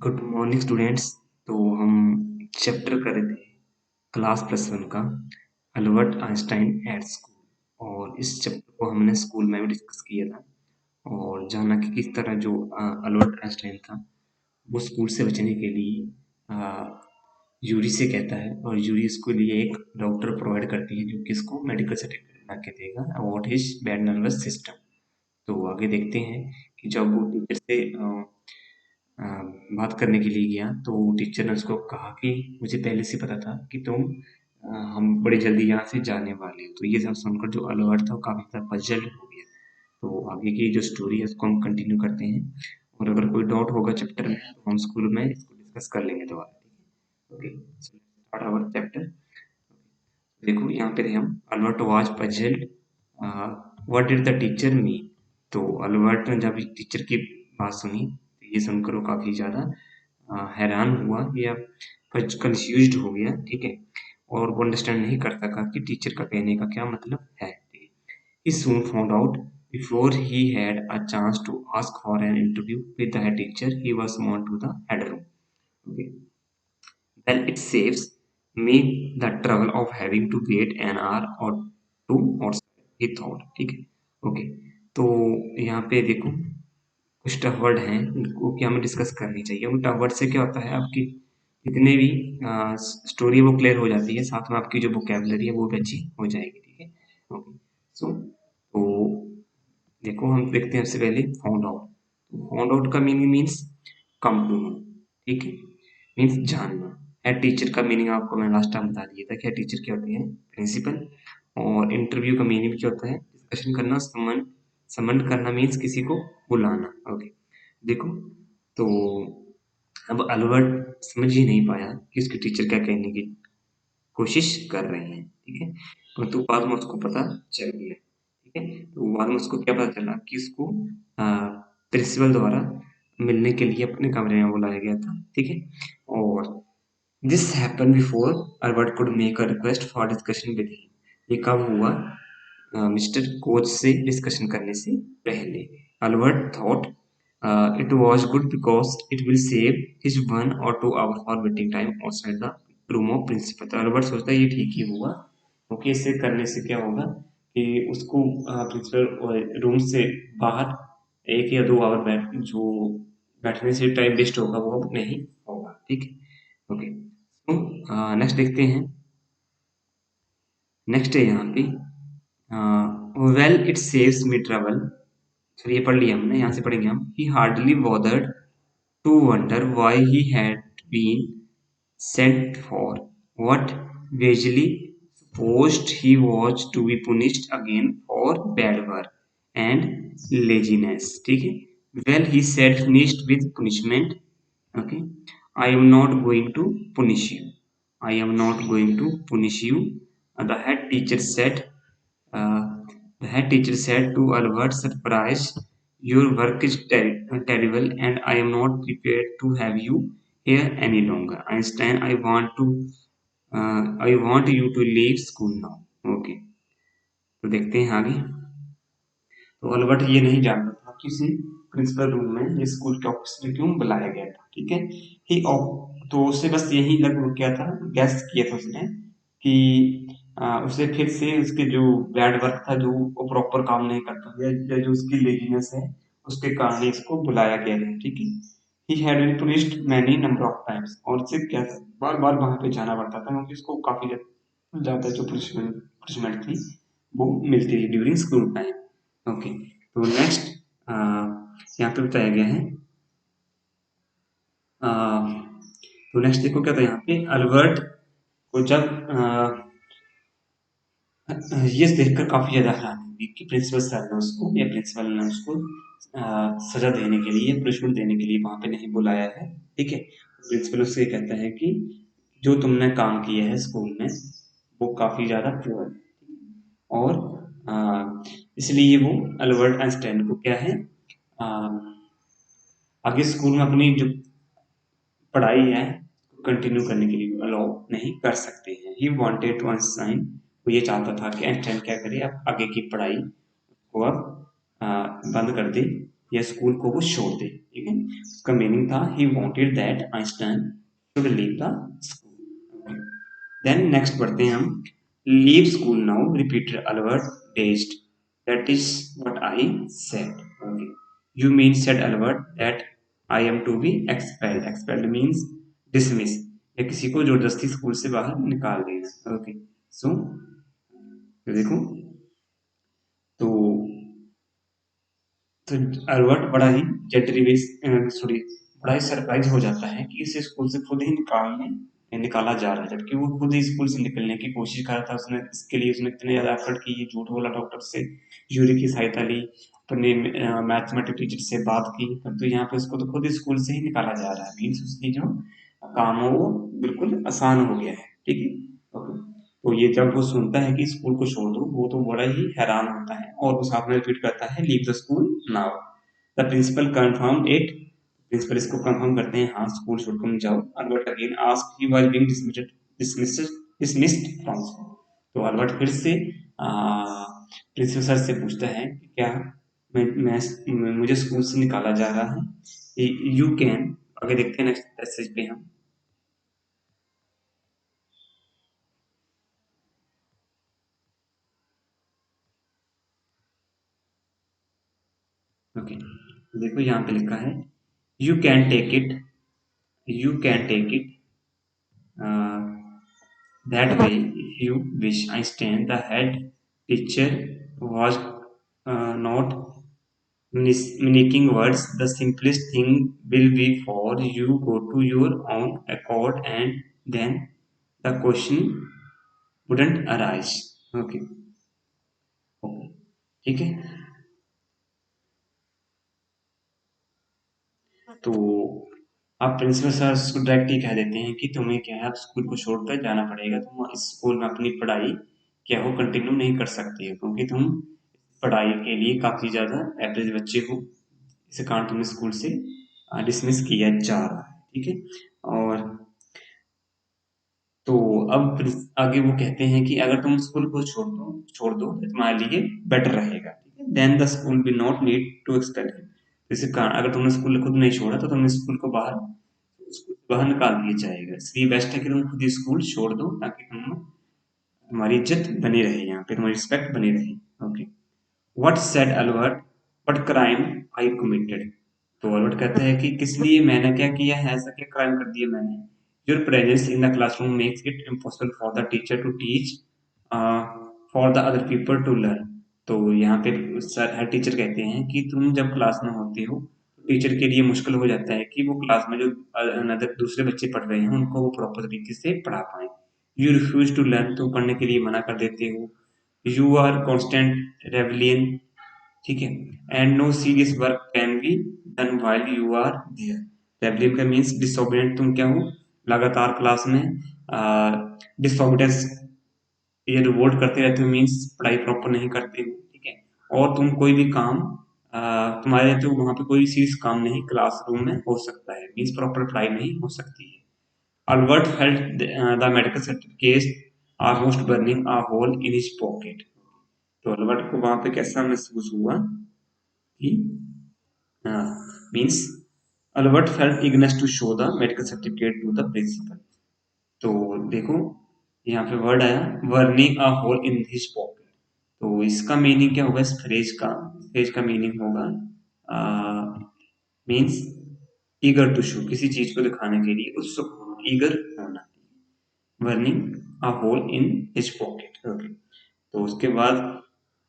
Good morning students. तो हम chapter कर रहे थे क्लास +1 का अल्बर्ट आइंस्टाइन एट स्कूल, और इस चैप्टर को हमने स्कूल में भी डिस्कस किया था और जाना कि किस तरह जो अल्बर्ट आइंस्टाइन था वो स्कूल से बचने के लिए यूरी से कहता है, और यूरी उसके लिए एक डॉक्टर प्रोवाइड करती है जो कि इसको मेडिकल सर्टिफिकेट बना के देगा about his bad nervous system. तो आगे देखते हैं कि जब वो टीचर से अ, बात करने के लिए गया तो टीचर ने उसको कहा कि मुझे पहले से पता था कि तुम हम बड़ी जल्दी यहाँ से जाने वाले हो। तो ये सब सुनकर जो अल्बर्ट था वो काफ़ी ज़्यादा पजल्ड हो गया। तो आगे की जो स्टोरी है उसको हम कंटिन्यू करते हैं, और अगर कोई डाउट होगा चैप्टर में तो हम स्कूल में इसको डिस्कस कर लेंगे दोबारा। ठीक है, ओके, स्टार्ट आवर चैप्टर। देखो यहाँ पे थे हम, Albert was puzzled, what did the teacher mean. तो अल्बर्ट ने जब टीचर की बात सुनी तो ये सुनकर वो काफ़ी ज़्यादा हैरान हुआ या कंफ्यूज्ड हो गया। ठीक है, और वो अंडरस्टैंड नहीं कर सका कि टीचर का कहने का क्या मतलब है। ठीक है, he soon found out before he had a chance to ask for an interview with the head teacher. He was summoned to the head room. Okay, well, it saves me the trouble of having to wait an hour or two outside, he thought. ठीक है, okay, तो यहाँ पे देखो कुछ tough word हैं इनको कि हमें डिस्कस करनी चाहिए। उन टफ वर्ड से क्या होता है, आपकी जितने भी स्टोरी है वो क्लियर हो जाती है, साथ में आपकी जो वोकैबुलरी है वो भी अच्छी हो जाएगी। ठीक है, ओके, सो तो देखो हम देखते हैं सबसे पहले फाउंड आउट। तो फाउंड आउट का meaning means come to know. ठीक है, मीन्स जानना। हेड टीचर का मीनिंग आपको मैंने लास्ट टाइम बता दिया था कि हेड टीचर क्या होते हैं, प्रिंसिपल। और इंटरव्यू का मीनिंग क्या होता है, डिस्कशन करना, समन करना मीन्स किसी को बुलाना। ओके, देखो तो अब अल्बर्ट समझ ही नहीं पाया कि उसके टीचर क्या कहने की कोशिश कर रहे हैं। ठीक है, परंतु बाद में उसको पता चल गया। ठीक है, तो बाद में उसको क्या पता चला कि उसको प्रिंसिपल द्वारा मिलने के लिए अपने कमरे में बुलाया गया था। ठीक है, और this happen before Albert could make a request for discussion with him. ये कब हुआ, मिस्टर कोच से डिस्कशन करने से पहले। Albert thought it was good because it will save his 1 or 2 hour for waiting time outside the room of principal. तो Albert सोचता है ये ठीक ही हुआ, क्योंकि इससे करने से क्या होगा कि उसको प्रिंसिपल रूम से बाहर 1 या 2 आवर बैठने से टाइम वेस्ट होगा वो अब नहीं होगा। ठीक है, ओके, तो नेक्स्ट देखते हैं। नेक्स्ट है यहाँ पे well it saves me trouble. फिर ये पढ़ लिया हमने, यहाँ से पढ़ेंगे हम। He hardly bothered to wonder why he had been sent for, what Weasley supposed he was to be punished again for bad work and laziness. ठीक है, well he said finished with punishment. Okay, I am not going to punish you. I am not going to punish you. The head teacher said. Uh, the head teacher said to Albert, surprise, your work is terrible, and I am not prepared to have you here any longer. Einstein, I want you to leave school now. Okay, तो देखते हैं आगे। तो Albert ये नहीं जानता था कि उसे प्रिंसिपल रूम में ये स्कूल के ऑफिस में क्यों बुलाया गया था। ठीक है, ही तो उसे बस यही लगभग क्या था, गैस किया था उसने कि उसे फिर से उसके जो बैड वर्क था, जो वो प्रॉपर काम नहीं करता या जो उसकी लेजीनेस है उसके कारण ही इसको बुलाया गया है। ठीक है, he had been punished many number of times, और उसे क्या बार बार वहां पे जाना पड़ता था क्योंकि उसको काफी ज्यादा जो पनिशमेंट थी वो मिलती थी ड्यूरिंग स्कूल टाइम। ओके, तो नेक्स्ट यहाँ पे बताया गया है। तो नेक्स्ट देखो क्या था यहाँ पे, अल्बर्ट को जब ये देखकर काफी ज्यादा हैरानी हुई कि प्रिंसिपल सर ने उसको या प्रिंसिपल ने उसको सजा देने के लिए, पनिशमेंट देने के लिए वहां पे नहीं बुलाया है। ठीक है, प्रिंसिपल उससे कहता है कि जो तुमने काम किया है स्कूल में वो काफी ज्यादा प्योर है, और इसलिए वो अल्बर्ट आइंस्टाइन को क्या है, आगे स्कूल में अपनी जो पढ़ाई है कंटिन्यू करने के लिए अलाउ नहीं कर सकते हैं। ही वांटेड टू आइंस्टाइन, वो ये चाहता था कि आइंस्टाइन क्या करे, अब आगे की पढ़ाई को अब बंद कर दे या स्कूल को वो छोड़ दे। ठीक है, उसका मीनिंग था he wanted that Einstein should leave the school. Then next पढ़ते हैं हम। Leave school now repeated Albert dazed, that is what I said. Okay, you mean said Albert that I am to be expelled. Expelled means dismiss, या किसी को जबरदस्ती school से बाहर निकाल देना। ओके, सो देखो, तो तो अल्बर्ट बड़ा ही जेटरीवेस सॉरी बड़ा ही सरप्राइज हो जाता है कि इसे स्कूल से खुद ही निकाला जा रहा है, जबकि वो खुद ही स्कूल से निकलने की कोशिश कर रहा था। उसने इसके लिए उसने इतने ज्यादा एफर्ट की, झूठ बोला डॉक्टर से, ज्यूरी की सहायता ली, अपने मैथमेटिक्स टीचर से बात की, तो यहाँ पे उसको तो खुद ही स्कूल से ही निकाला जा रहा है। मीन्स उसकी जो काम है वो बिल्कुल आसान हो गया है। ठीक है, ओके। तो ये जब वो सुनता है कि स्कूल को छोड़ दो, वो तो बड़ा ही हैरान होता है और वो साथ में रिपीट करता है leave the school now. The principal confirm it. Principal इसको कंफर्म करते हैं, हाँ स्कूल छोड़ तुम जाओ। Albert again ask he was being dismissed dismissed from school. तो अल्बर्ट फिर से प्रिंसिपल सर से पूछता है कि क्या मुझे स्कूल से निकाला जा रहा है। यू कैन, आगे देखते हैं नेक्स्ट पैसेज पे हम। ओके, देखो यहाँ पे लिखा है you can take it, you can take it that way if you wish. Einstein, the head teacher, was not mimicking words. The simplest thing will be for you go to your own accord, and then the question wouldn't arise. Okay, okay, ठीक है। तो आप principal sir उसको direct ही कह देते हैं कि तुम्हें क्या है, अब स्कूल को छोड़कर जाना पड़ेगा, तुम इस स्कूल में अपनी पढ़ाई क्या हो कंटिन्यू नहीं कर सकते हो, क्योंकि तुम पढ़ाई के लिए काफी ज्यादा एवरेज बच्चे हो, इस कारण तुम्हें स्कूल से डिसमिस किया जा रहा है। ठीक है, और तो अब आगे वो कहते हैं कि अगर तुम स्कूल को छोड़ दो तो तुम्हारे लिए बेटर रहेगा। ठीक है, then the school will not need to expel him. इसी कारण अगर तुमने स्कूल खुद नहीं छोड़ा तो तुमने स्कूल को बाहर निकाल दिया जाएगा। इसलिए बेस्ट है कि तुम खुद ही स्कूल छोड़ दो, ताकि तुम्हारी इज्जत बनी रहे, यहाँ पे तुम्हारी रिस्पेक्ट बनी रहे। Okay, what said Albert, what crime I committed. तो अल्बर्ट कहता है कि किस लिए मैंने क्या किया है, ऐसा क्या क्राइम कर दिया मैंने। Your presence in the classroom makes it impossible for the teacher to teach, for the other people to learn. तो यहाँ पे सर हेड टीचर कहते हैं कि तुम जब क्लास में होते हो, टीचर के लिए मुश्किल हो जाता है कि वो क्लास में जो अदर दूसरे बच्चे पढ़ रहे हैं उनको वो प्रॉपर तरीके से पढ़ा पाए। यू रिफ्यूज टू लर्न, तुम पढ़ने के लिए मना कर देते हो। यू आर कॉन्स्टेंट रेवलियन, ठीक है, and no serious work can be done while you are there. Rebellion का मीन्स डिसोबिडेंट, तुम क्या हो लगातार क्लास में डिसोबिडेंस, ये रिवोल्ट करते रहते हो, मीन्स पढ़ाई प्रॉपर नहीं करते हो। ठीक है, और तुम कोई भी काम तुम्हारे तो वहां पे कोई सीरियस काम नहीं क्लासरूम में हो सकता है, मीन्स प्रॉपर पढ़ाई नहीं हो सकती है। Albert felt the medical certificate are most burning a hole in his pocket. तो अल्बर्ट को वहां पे कैसा महसूस हुआ कि means Albert felt eagerness to show the medical certificate to the principal। तो देखो यहाँ पे वर्ड आया burning a hole in his pocket. तो इसका मीनिंग क्या होगा, इस फ्रेज का मीनिंग होगा मीन्स ईगर टू शो, किसी चीज को दिखाने के लिए उत्सुक होना, ईगर होना। Burning a hole in his pocket. Okay, तो उसके बाद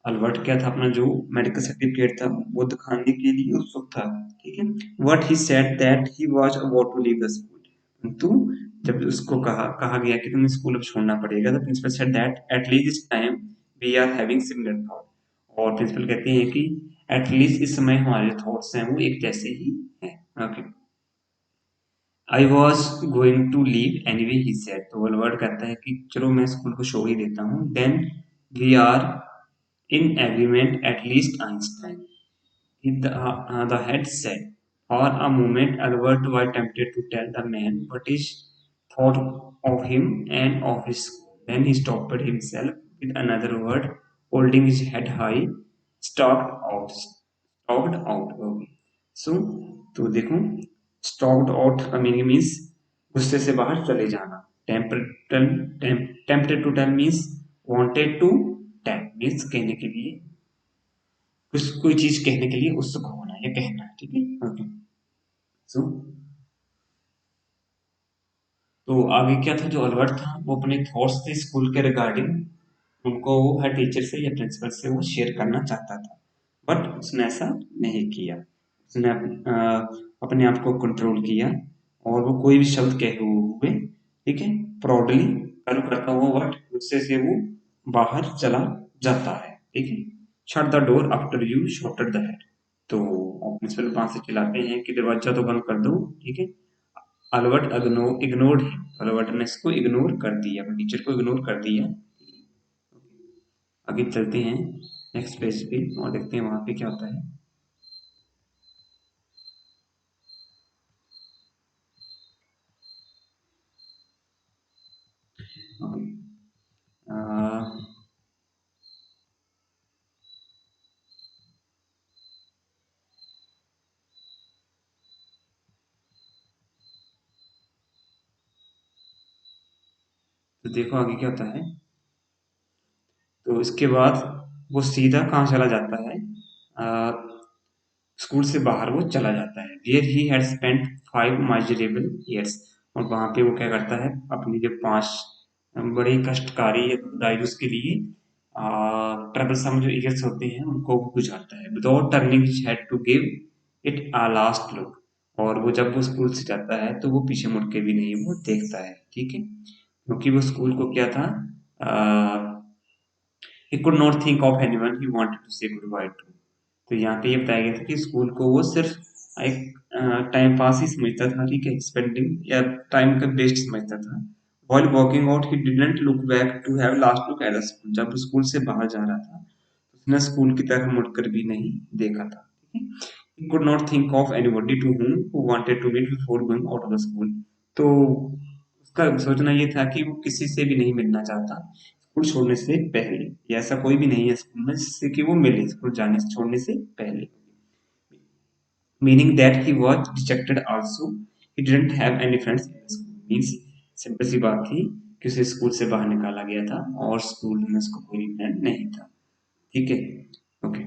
अल्बर्ट क्या था, अपना जो मेडिकल सर्टिफिकेट था वो दिखाने के लिए उत्सुक था। ठीक है, what he said that he was about to leave the school. किंतु जब उसको कहा गया कि तुम्हें स्कूल अब छोड़ना पड़ेगा, तो principal said that at least this time we are having similar thought. और प्रिंसिपल कहते हैं कि एटलीस्ट इस समय हमारे थॉट्स हैं वो एक जैसे ही हैं। Okay, I was going to leave anyway he said. तो वर्ड कहता है कि चलो मैं स्कूल को छोड़ ही देता हूँ। Then we are in agreement at least Einstein, the head said. For a moment Albert was tempted to tell the man what he thought of him and of his school. Then he stopped himself with another word, holding his head high, stalked out. Stalked out, okay. So तो देखो, stalked out का meaning means गुस्से से बाहर चले जाना। Tempted to tell means wanted to tell means कहने के लिए, कुछ कोई चीज कहने के लिए उत्सुक होना या कहना, ठीक है, ओके। सो तो आगे क्या था, जो अलवर्ट था वो अपने थॉट्स थे स्कूल के रिगार्डिंग, उनको वो हर टीचर से या प्रिंसिपल से वो शेयर करना चाहता था, बट उसने ऐसा नहीं किया। उसने अपने आप को कंट्रोल किया, और वो कोई भी शब्द कहे हुए, ठीक है, प्राउडली कर्व करता हुआ वर्ड गुस्से से वो बाहर चला जाता है, ठीक है। Shut the door after you shotted the head. तो प्रिंसिपल वहां से चिल्लाते हैं कि दरवाजा तो बंद कर दो, ठीक है। अलवर्ट इग्नोर्ड हिम, अलवर्ट ने इसको इग्नोर कर दिया, अपने टीचर को इग्नोर कर दिया। आगे चलते हैं नेक्स्ट पेज पे और देखते हैं वहां पे क्या होता है। ओके, तो देखो आगे क्या होता है। तो इसके बाद वो सीधा कहाँ चला जाता है, स्कूल से बाहर वो चला जाता है। There he had spent 5 miserable years, और वहां पे वो क्या करता है, अपनी जो 5 बड़ी कष्टकारी दाई उसके लिए ट्रबलसम जो ईयर्स होते हैं उनको वो गुजारता है, without turning his head to give it a last look. और वो जब वो स्कूल से जाता है तो वो पीछे मुड़ के भी नहीं वो देखता है, ठीक है, क्योंकि वो स्कूल को क्या था, he could not think of anyone he wanted to say goodbye to. तो यहाँ पे ये बताया गया था कि स्कूल को वो सिर्फ एक टाइम पास ही समझता था, ठीक है, स्पेंडिंग या टाइम का वेस्ट समझता था। While walking out, he didn't look back to have last look at the school. जब स्कूल से बाहर जा रहा था, उसने स्कूल की तरफ मुड़कर भी नहीं देखा था, ठीक है। He could not think of anybody to whom who wanted to meet before going out of the school. तो उसका सोचना ये था कि वो किसी से भी नहीं मिलना चाहता स्कूल छोड़ने से पहले, या ऐसा कोई भी नहीं है स्कूल में जिससे कि वो मिले स्कूल जाने से छोड़ने से पहले, meaning that he was rejected also. He didn't have any friends in the school. Means simple सी बात थी कि उसे स्कूल से बाहर निकाला गया था और स्कूल में उसको कोई फ्रेंड नहीं था, ठीक है, okay.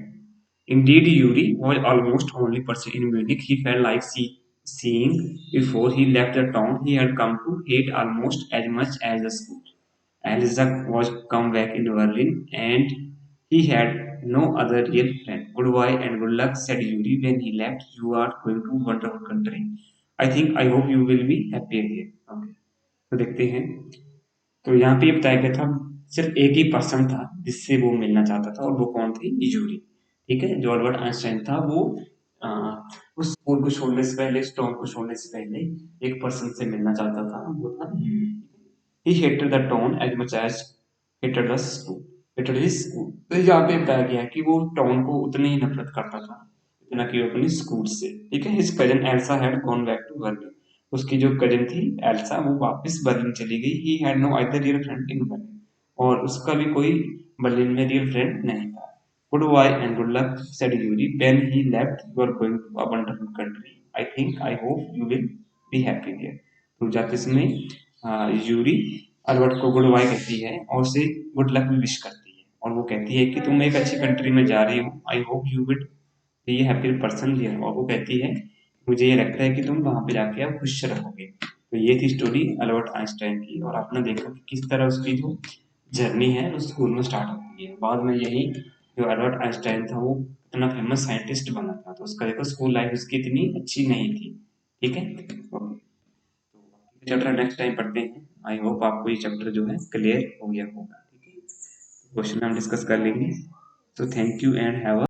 Indeed, Yuri was almost only person in Munich he felt like seeing before he left the town. He had come to hate almost as much as the school. Isaac was come back in Berlin, and he had no other real friend. Goodbye and good luck, said Yuri when he left. You are going to wonderful country. I hope you will be happy again. Okay. तो देखते हैं। तो यहाँ पे ये बताया गया था, सिर्फ एक ही पर्सन था जिससे वो मिलना चाहता था, और वो कौन थी, यूरी, ठीक है। जो अल्बर्ट आइंस्टाइन था वो आ, उस स्कूल को छोड़ने से पहले, स्टोन को छोड़ने से पहले एक पर्सन से मिलना चाहता था, वो था Yuri. He hated the town as much as hated the school. Hated his school. तो यहाँ पे बताया गया है कि वो टाउन को उतनी ही नफरत करता था जितना कि वो अपनी स्कूल से, ठीक है। His cousin Elsa had gone back to Berlin. उसकी जो कजिन थी एल्सा वो वापस बर्लिन चली गई। He had no other real friend in Berlin. और उसका भी कोई बर्लिन में रियल फ्रेंड नहीं था। Goodbye and good luck, said Yuri. When he left, you are going to a wonderful country. I hope you will be happy there. तो जाते समय यूरी अल्बर्ट को गुड बाय कहती है और उसे गुड लक भी विश करती है, और वो कहती है कि तुम एक अच्छी कंट्री में जा रही हो, I hope you will be happy person here. और वो कहती है मुझे ये लगता है कि तुम वहां पे जाके अब खुश रहोगे। तो ये थी स्टोरी अल्बर्ट आइंस्टाइन की, और आपने देखा कि किस तरह उसकी जो जर्नी है उस स्कूल में स्टार्ट होती है। बाद में यही जो अल्बर्ट आइंस्टाइन था वो इतना फेमस साइंटिस्ट बना था, तो उसका देखो स्कूल लाइफ उसकी इतनी अच्छी नहीं थी, ठीक है, ओके। चैप्टर नेक्स्ट टाइम पढ़ते हैं। आई होप आपको ये चैप्टर जो है क्लियर हो गया होगा, ठीक है। क्वेश्चन हम डिस्कस कर लेंगे। तो thank you and have a